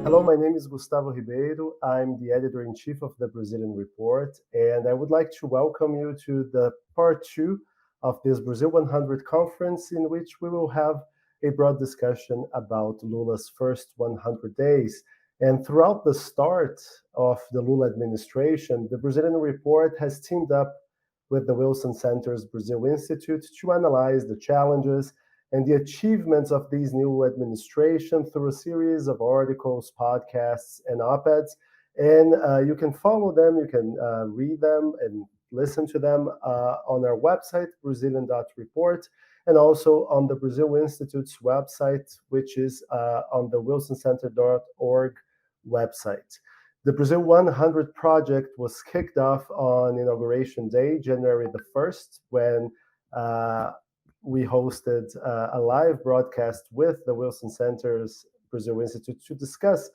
Hello, my name is Gustavo Ribeiro. I'm the editor-in-chief of the Brazilian Report, and I would like to welcome you to the part two of this Brazil 100 conference, in which we will have a broad discussion about Lula's first 100 days. And throughout the start of the Lula administration, the Brazilian Report has teamed up with the Wilson Center's Brazil Institute to analyze the challenges and the achievements of these new administration through a series of articles, podcasts, and op-eds. And you can follow them, you can read them and listen to them on our website, Brazilian.report, and also on the Brazil Institute's website, which is on the wilsoncenter.org website. The Brazil 100 project was kicked off on Inauguration Day, January the 1st, when we hosted a live broadcast with the Wilson Center's Brazil Institute to discuss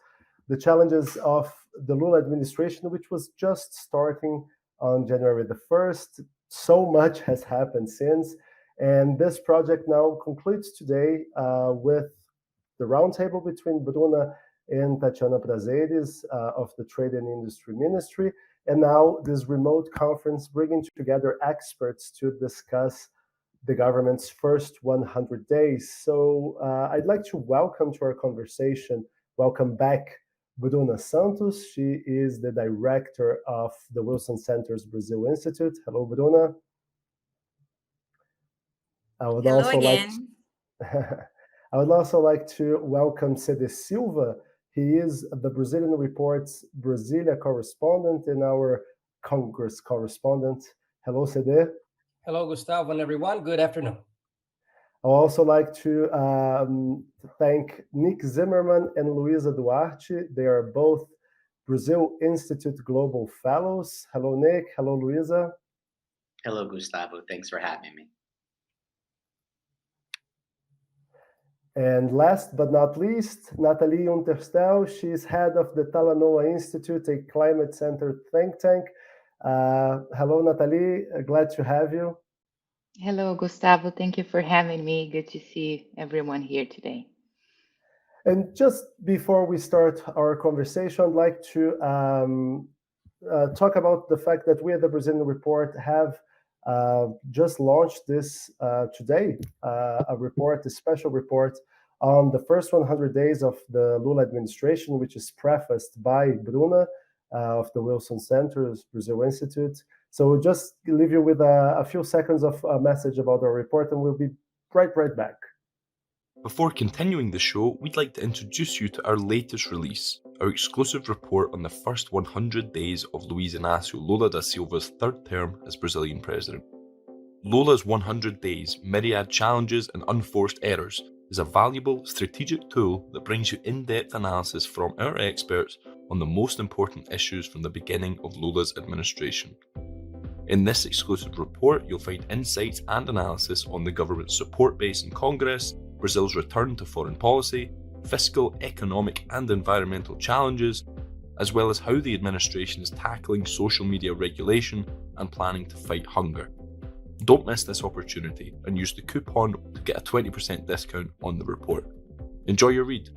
the challenges of the Lula administration, which was just starting on January the 1st. So much has happened since. And this project now concludes today with the roundtable between Bruna and Tatiana Prazeres of the Trade and Industry Ministry. And now this remote conference bringing together experts to discuss the government's first 100 days. So I'd like to welcome to our conversation, welcome back Bruna Santos. She is the director of the Wilson Center's Brazil Institute. Hello, Bruna. Hello again. I would also like to welcome Cede Silva. He is the Brazilian Report's Brasilia correspondent and our Congress correspondent. Hello, Cede. Hello, Gustavo and everyone. Good afternoon. I would also like to thank Nick Zimmerman and Luisa Duarte. They are both Brazil Institute Global Fellows. Hello, Nick. Hello, Luisa. Hello, Gustavo. Thanks for having me. And last but not least, Nathalie Unterstel. She's head of the Talanoa Institute, a climate-centered think tank. Hello, Nathalie. Glad to have you. Hello, Gustavo. Thank you for having me. Good to see everyone here today. And just before we start our conversation, I'd like to talk about the fact that we at the Brazilian Report have just launched this today, a special report on the first 100 days of the Lula administration, which is prefaced by Bruna of the Wilson Center's Brazil Institute. So we'll just leave you with a few seconds of a message about our report, and we'll be right back. Before continuing the show, we'd like to introduce you to our latest release, our exclusive report on the first 100 days of Luiz Inácio Lula da Silva's third term as Brazilian president. Lula's 100 Days, Myriad Challenges and Unforced Errors is a valuable strategic tool that brings you in-depth analysis from our experts on the most important issues from the beginning of Lula's administration. In this exclusive report, you'll find insights and analysis on the government's support base in Congress, Brazil's return to foreign policy, fiscal, economic and environmental challenges, as well as how the administration is tackling social media regulation and planning to fight hunger. Don't miss this opportunity and use the coupon to get a 20% discount on the report. Enjoy your read.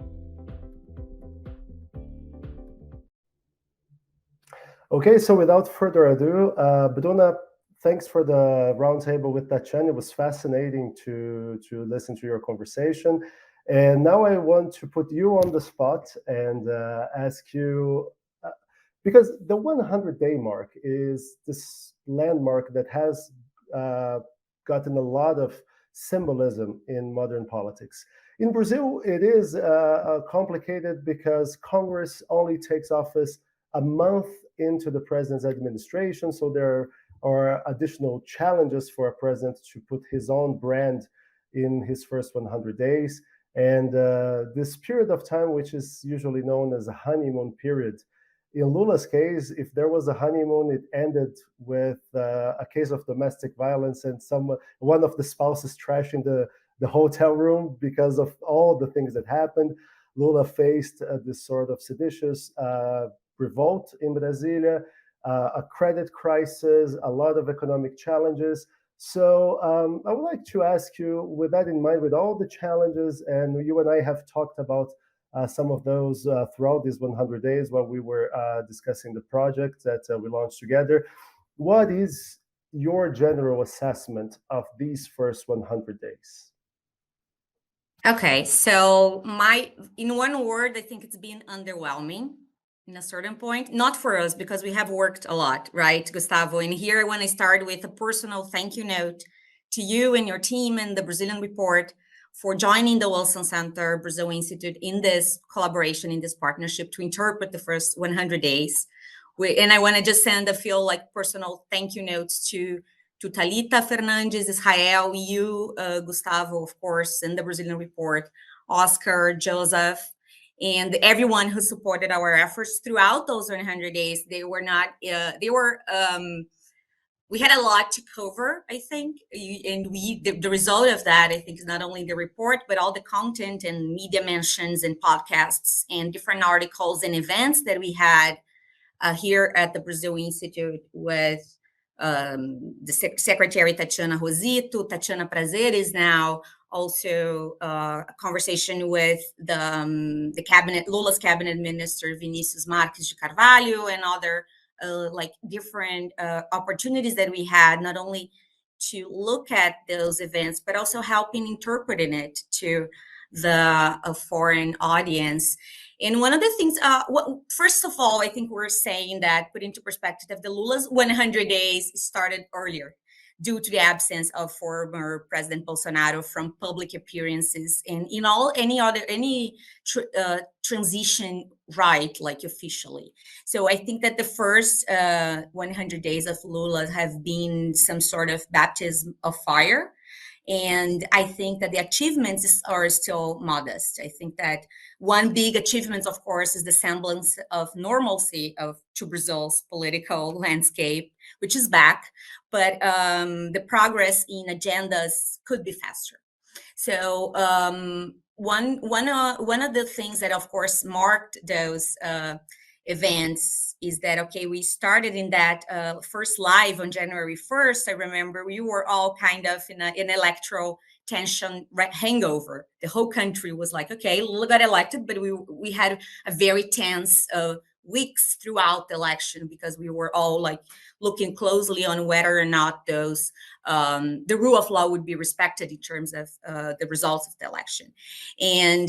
Okay, so without further ado, Bruna, thanks for the roundtable with Tatiana. It was fascinating to listen to your conversation. And now I want to put you on the spot and ask you, because the 100-day mark is this landmark that has gotten a lot of symbolism in modern politics. In Brazil, it is complicated because Congress only takes office a month into the president's administration, so there are additional challenges for a president to put his own brand in his first 100 days. And this period of time, which is usually known as a honeymoon period, in Lula's case, if there was a honeymoon, it ended with a case of domestic violence and one of the spouses trashing the hotel room because of all the things that happened. Lula faced this sort of seditious revolt in Brasilia, a credit crisis, a lot of economic challenges. So I would like to ask you, with that in mind, with all the challenges, and you and I have talked about some of those throughout these 100 days while we were discussing the project that we launched together. What is your general assessment of these first 100 days? Okay, so in one word, I think it's been underwhelming in a certain point. Not for us, because we have worked a lot, right, Gustavo? And here I want to start with a personal thank you note to you and your team and the Brazilian Report for joining the Wilson Center Brazil Institute in this collaboration, in this partnership to interpret the first 100 days. And I want to just send a few personal thank you notes to Thalita Fernandes, Israel, you, Gustavo, of course, and the Brazilian Report, Oscar, Joseph, and everyone who supported our efforts throughout those 100 days. We had a lot to cover, I think, and the result of that, I think, is not only the report, but all the content and media mentions and podcasts and different articles and events that we had here at the Brazil Institute with the Secretary Tatiana Rosito. Tatiana Prazeres now also a conversation with the cabinet, Lula's cabinet minister, Vinicius Marques de Carvalho, and other different opportunities that we had, not only to look at those events, but also helping interpreting it to the foreign audience. And one of the things, first of all, I think we're saying that, put into perspective, the Lula's 100 days started earlier due to the absence of former President Bolsonaro from public appearances and in any transition right, officially. So I think that the first 100 days of Lula have been some sort of baptism of fire. And I think that the achievements are still modest. I think that one big achievement, of course, is the semblance of normalcy to Brazil's political landscape, which is back. But the progress in agendas could be faster. So one of the things that, of course, marked those events is that, okay, we started in that first live on January 1st. I remember we were all kind of in an electoral tension hangover. The whole country was like, okay, Lula got elected, but we had a very tense weeks throughout the election, because we were all looking closely on whether or not those the rule of law would be respected in terms of the results of the election. And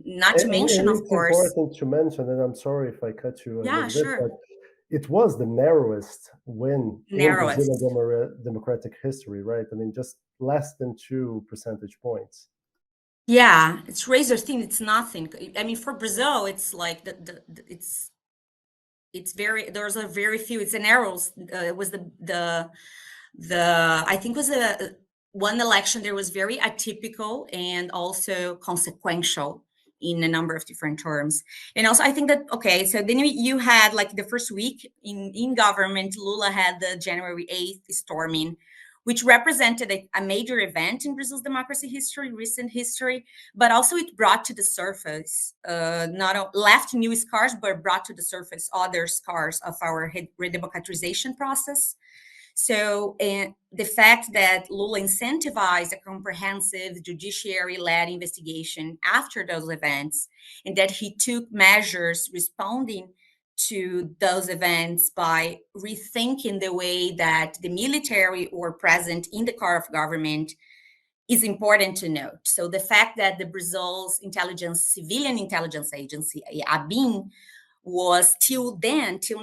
not to mention, of course, it's important to mention, and I'm sorry if I cut you a little sure. bit, but it was the narrowest win in Brazilian democratic history, right? I mean, just less than 2 percentage points. Yeah, it's razor thin. It's nothing. I mean, for Brazil, it's like there's a very few. It's an arrows. It was the I think was one election that was very atypical and also consequential in a number of different terms. And also, I think that, okay, so then you had the first week in government, Lula had the January 8th storming, which represented a major event in Brazil's democracy history, recent history, but also it brought to the surface, not left new scars, but brought to the surface other scars of our redemocratization process. So the fact that Lula incentivized a comprehensive judiciary-led investigation after those events, and that he took measures responding to those events by rethinking the way that the military were present in the core of government, is important to note. So the fact that the Brazil's civilian intelligence agency, ABIN, was till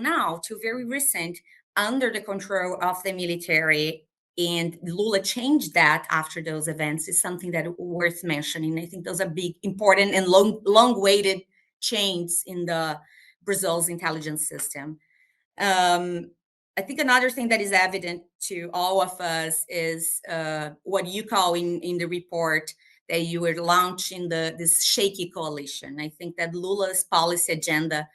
now, till very recent, under the control of the military, and Lula changed that after those events, is something that worth mentioning. I think those are big, important, and long-awaited changes in the Brazil's intelligence system. I think another thing that is evident to all of us is what you call in the report that you were launching this shaky coalition. I think that Lula's policy agenda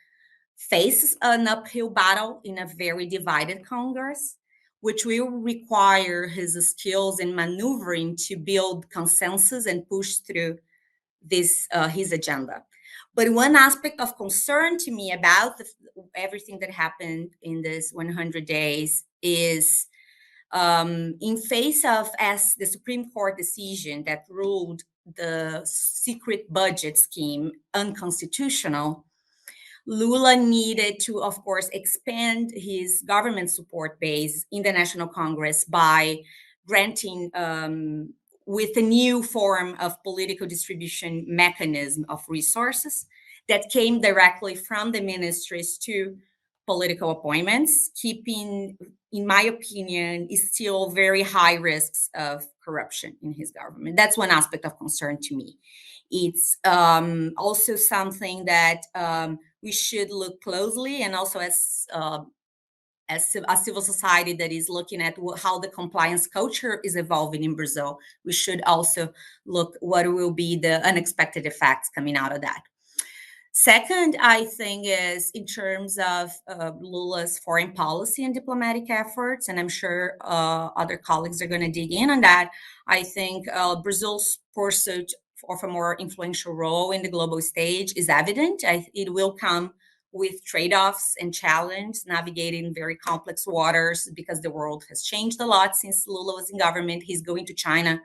faces an uphill battle in a very divided Congress, which will require his skills in maneuvering to build consensus and push through his agenda. But one aspect of concern to me about everything that happened in this 100 days is in face of the Supreme Court decision that ruled the secret budget scheme unconstitutional, Lula needed to, of course, expand his government support base in the National Congress by granting with a new form of political distribution mechanism of resources that came directly from the ministries to political appointments, keeping, in my opinion, is still very high risks of corruption in his government. That's one aspect of concern to me. It's also something that we should look closely, and also as a civil society that is looking at how the compliance culture is evolving in Brazil, we should also look what will be the unexpected effects coming out of that. Second, I think, is in terms of Lula's foreign policy and diplomatic efforts, and I'm sure other colleagues are going to dig in on that. I think Brazil's pursuit of a more influential role in the global stage is evident. It will come with trade-offs and challenge, navigating very complex waters, because the world has changed a lot since Lula was in government. He's going to China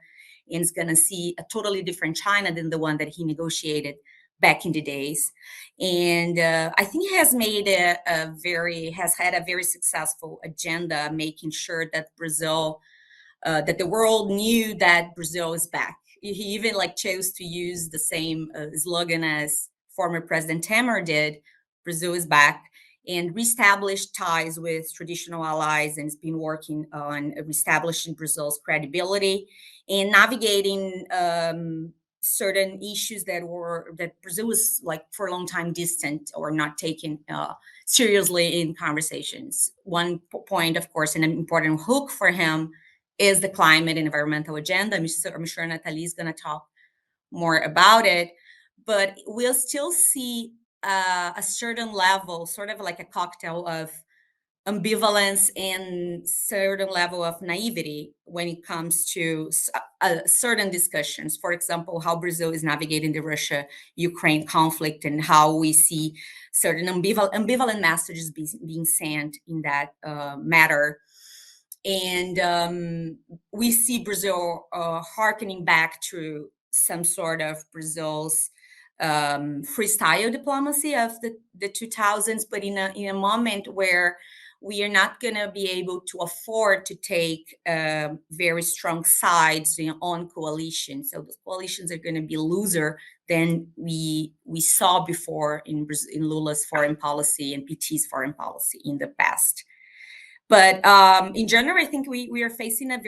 and is going to see a totally different China than the one that he negotiated back in the days. And I think he has made has had a very successful agenda, making sure that Brazil, that the world knew that Brazil is back. He even chose to use the same slogan as former President Temer did, Brazil is back, and reestablished ties with traditional allies, and has been working on reestablishing Brazil's credibility and navigating certain issues that Brazil was for a long time distant or not taken seriously in conversations. One point, of course, and an important hook for him is the climate and environmental agenda. I'm sure Nathalie is going to talk more about it, but we'll still see a certain level, sort of like a cocktail of ambivalence and certain level of naivety when it comes to certain discussions. For example, how Brazil is navigating the Russia-Ukraine conflict, and how we see certain ambivalent messages being sent in that matter. And we see Brazil hearkening back to some sort of Brazil's freestyle diplomacy of the 2000s, but in a moment where we are not going to be able to afford to take very strong sides on coalitions. So the coalitions are going to be looser than we saw before in Lula's foreign policy and PT's foreign policy in the past. But in general, I think we are facing a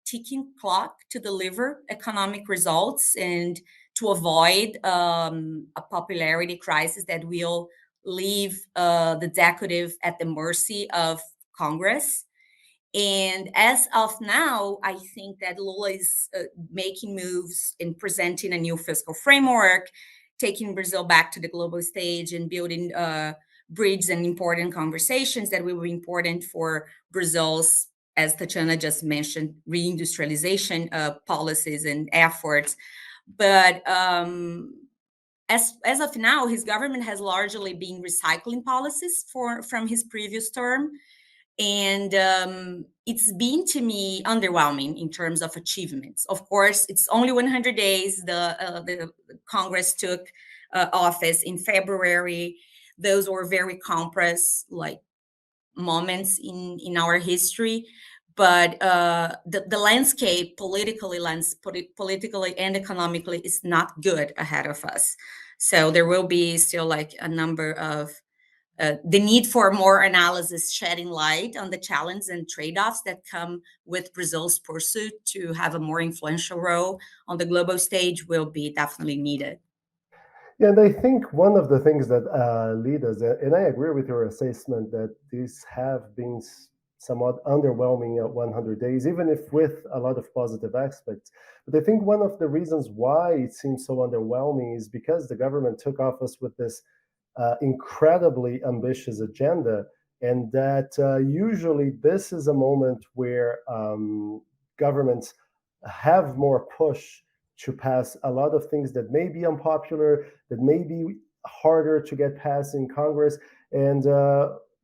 ticking clock to deliver economic results and to avoid a popularity crisis that will leave the executive at the mercy of Congress. And as of now, I think that Lula is making moves in presenting a new fiscal framework, taking Brazil back to the global stage, and building bridges and important conversations that will be important for Brazil's, as Tatiana just mentioned, reindustrialization policies and efforts. But as of now, his government has largely been recycling policies from his previous term. And it's been, to me, underwhelming in terms of achievements. Of course, it's only 100 days. The Congress took office in February. Those were very compressed, moments in our history. But the landscape politically and economically is not good ahead of us. So there will be still a number of the need for more analysis, shedding light on the challenges and trade-offs that come with Brazil's pursuit to have a more influential role on the global stage will be definitely needed. Yeah, and I think one of the things that lead us, and I agree with your assessment that these have been somewhat underwhelming at 100 days, even if with a lot of positive aspects. But I think one of the reasons why it seems so underwhelming is because the government took office with this incredibly ambitious agenda, and that usually this is a moment where governments have more push to pass a lot of things that may be unpopular, that may be harder to get passed in Congress, and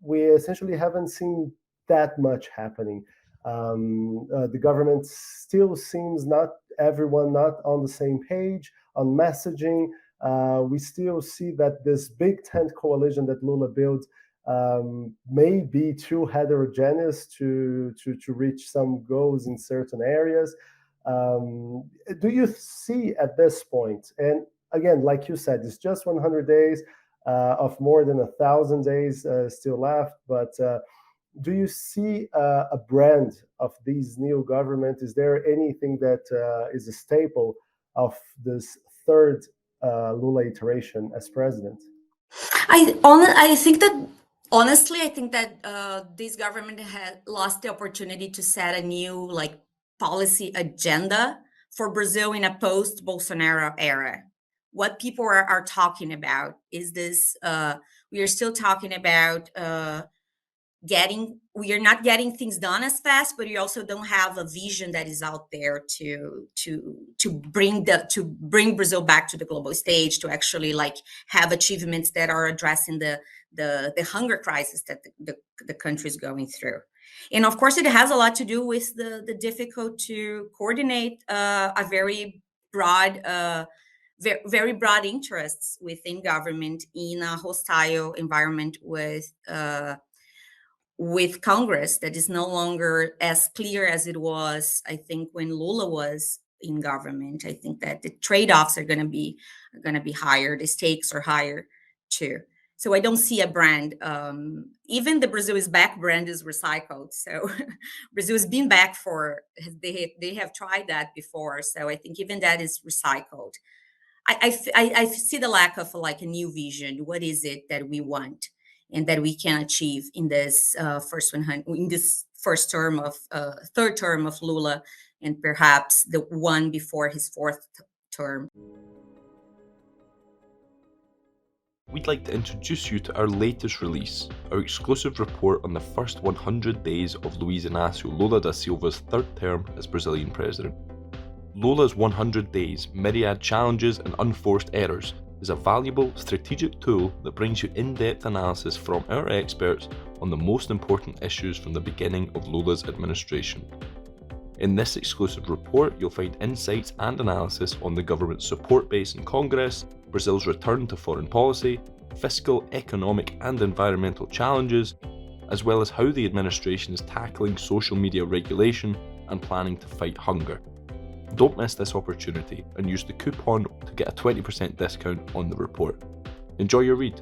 we essentially haven't seen that much happening. The government still seems not everyone not on the same page on messaging. We still see that this big tent coalition that Lula built may be too heterogeneous to reach some goals in certain areas. Do you see at this point, and again, like you said, it's just 100 days of more than 1,000 days still left, but do you see a brand of these new government? Is there anything that is a staple of this third Lula iteration as president? I think that honestly, I think that this government had lost the opportunity to set a new policy agenda for Brazil in a post-Bolsonaro era. What people are talking about is this: we are still talking about we are not getting things done as fast, but we also don't have a vision that is out there to bring Brazil back to the global stage, to actually have achievements that are addressing the hunger crisis that the country is going through. And of course, it has a lot to do with the difficult to coordinate a very broad interests within government in a hostile environment with Congress that is no longer as clear as it was, I think, when Lula was in government. I think that the trade-offs are going to be higher. The stakes are higher too. So I don't see a brand. Even the Brazil is Back brand is recycled. So Brazil has been back they have tried that before. So I think even that is recycled. I see the lack of a new vision. What is it that we want and that we can achieve in this third term of Lula, and perhaps the one before his fourth term? We'd like to introduce you to our latest release, our exclusive report on the first 100 days of Luiz Inácio Lula da Silva's third term as Brazilian president. Lula's 100 Days, Myriad Challenges and Unforced Errors is a valuable strategic tool that brings you in-depth analysis from our experts on the most important issues from the beginning of Lula's administration. In this exclusive report, you'll find insights and analysis on the government's support base in Congress, Brazil's return to foreign policy, fiscal, economic and environmental challenges, as well as how the administration is tackling social media regulation and planning to fight hunger. Don't miss this opportunity and use the coupon to get a 20% discount on the report. Enjoy your read.